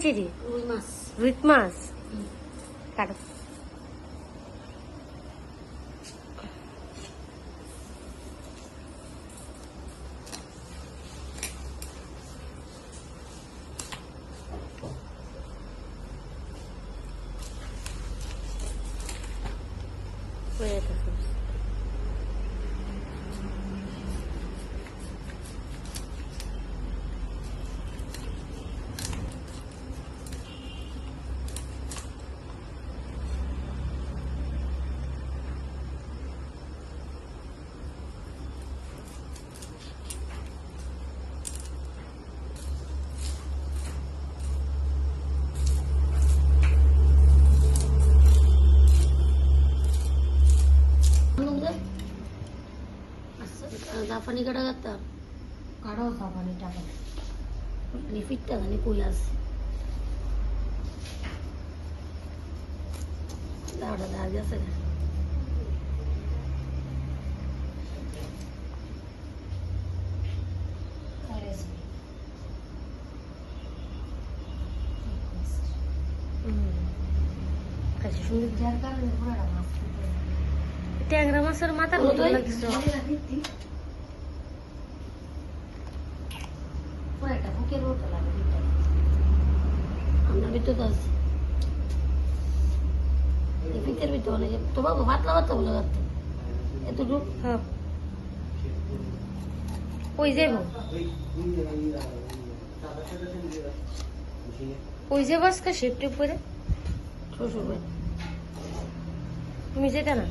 আনছি রে? রুই মাছ। রুই মাছ কাটো। জাপানি কাটা কাটতাম কাটো জাপানি টাকা রিফিটটা জানি কই আছে দাঁড়া দাঁড়া গেছে ট্যাংরা মাছের মাথার মতো লাগছে। আমরা ভিতরে আছে ফিতের ভিতরে অনেক তোমার পাতলা পাতলা বলে যাচ্ছে এতটুকু। হ্যাঁ ওই যাইব ওই যে বাসকা শেপটি করে শ্বশুর বাড়ি তুমি যেতে না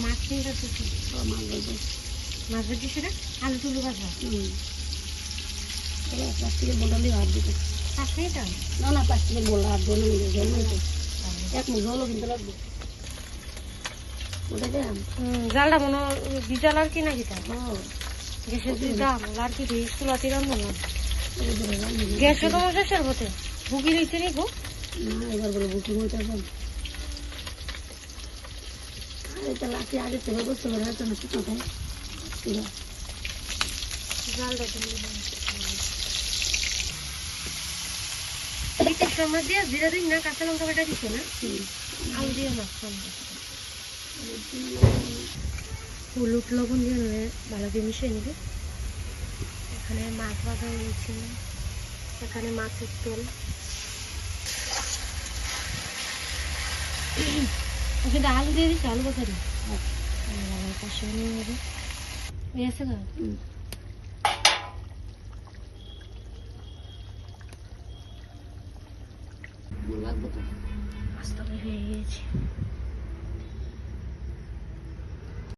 মাছ কিনতে মাছ ভাজি সেটা আলু টুলু ভাজা প্লাস্টিকের বোতল দিয়ে হাত দিতে না না প্লাস্টিকের বোতল হাত ধরে জল নিতে এক মুখ জলও কিনতে লাগবে ওটা দেন জালটা মনে বিজাল আর কি না কিটা গ্যাসের যে দাম আর কি চুলাতে রান্না না গ্যাসে তোমার শেষের হতে বুকি দিতে নি গো না এবার বলে বুকিং হইতে হবে এটা লাঠি আগে থেকে বুঝতে পারে হয়তো না ঠিক মতো জালটা তুমি সময় দিয়ে জিরা দিন না কাঁচা লঙ্কা বাটা দিচ্ছে না আলু দিয়ে মাছ হলুদ লবণ দিয়ে ভালো দিয়ে মিশিয়ে নিবে। এখানে মাছ ভাজা হয়েছে, এখানে মাছের তেল ওখানে আলু দিয়ে দিচ্ছে আলু কথা দিই পাশে নিয়ে নেবে আছে গা লাগবে তো আস্তে হয়ে গিয়েছে।